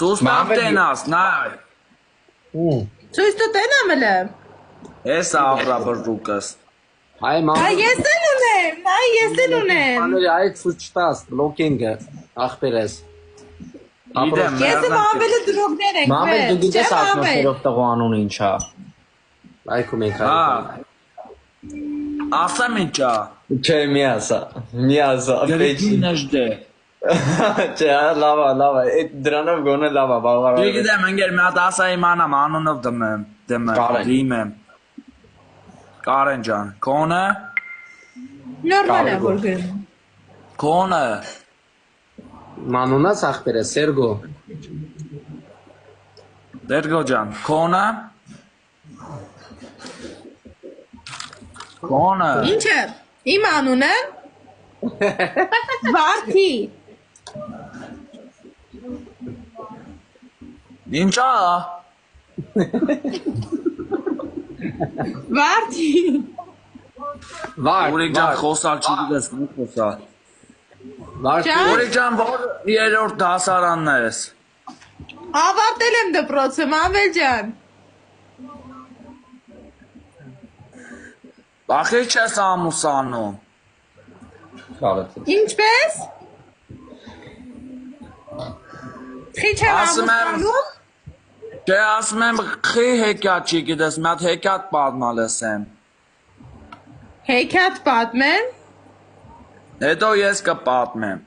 Սուստավ տենաս, նայ։ Ցույց տու տենամելը։ Ես աղրաբրուկս։ Այ մամ։ Ես էլ ունեմ, ես էլ ունեմ։ Աների այդ ցույց տաս, բլոկինգը, ախպերես։ Իդեմ, Ես մամելը դրոգներ ենք։ Մամել դու գիտես ակնոցերով տղու անունը ինչա։ Այքու մենք այ։ Ասեմ ինչա։ Չէ, մի ասա, Գրիգին նժդե։ Չէ, լավա, այդ դրանով գոնե լավա, բաղարար։ Գիտեմ, ընկեր, մի հատ ասա իմանամ, անունով դիմեմ։ Կարեն ջան, քոնը։ Նորմալ է որ գրում։ Քոնը։ Մանունաս ախպերը, Սերգո։ Սերգո ջան, քոնը։ Քոնը։ Ինչ է։ Իմ անունը։ Վարդի։ Ինչա։ Վարդի։ Ուրիկ ջան, խոսալ չգիտես, մի խոսալ։ Ուրիկ ջան, որ երրորդ դասարանն ես։ Ավարտել եմ դպրոցը, մամել ջան։ Ախի չես ամուսանում։ Ինչպես։ Խիչ եմ ամուսանում։ Չէ, ասում եմ, խի հեկյատ չի գիտես, մի հատ հեկյատ պատմալ եմ։ Հեքիաթ պատմեմ։ Հետո ես կպատմեմ։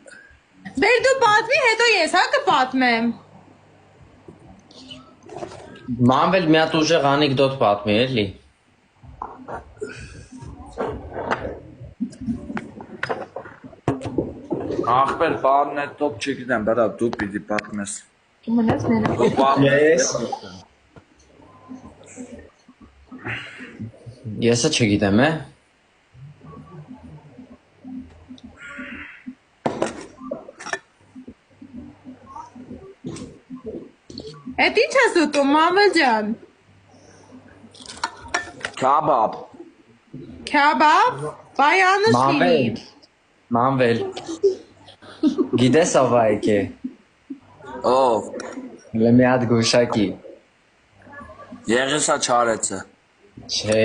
Բեր դու պատմի, հետո ես հա կպատմեմ։ Մամվել մի հատ ուժեղ անեկդոտ պատմի, էլի։ Ախպեր բանն է տոպ չգիտեմ, բրա դու պիտի պատմես։ Մնաց ներա։ Ես։ Եսը չգիտեմ, է։ Էդ ինչ ես ուտում, մամել ջան։ Քաբաբ։ Քաբաբ։ Բայ անուշկինի։ Մամվել։ Գիտես ով եկե։ Ով։ Հələ մի հատ գուշակի։ Եղեսա Չարեցը։ Չէ։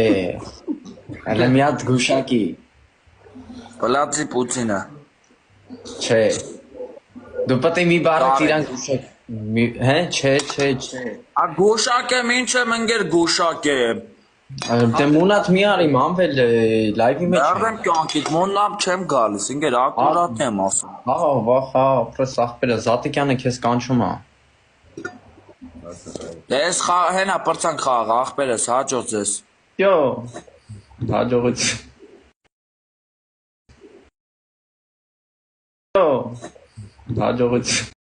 Հələ մի հատ գուշակի։ Վլադի Պուտինը։ Չէ։ Դու պետք է մի բառը իրան գուշակ։ Հե, չէ։ Ա գուշակ եմ, ինչ եմ ընկեր գուշակ եմ։ Դե մունատ մի արի մամվել լայվի մեջ։ Արդեն կյանքիդ մոնլամ չեմ գալիս, ընկեր ակուրատ եմ ասում։ Հա, պրոս ախպերը Զատիկյանը քեզ կանչում է։ Ես հենա պրծանք խաղ, ախպերս, հաջող ձեզ։ Յո, հաջողություն։ Յո, հաջողություն։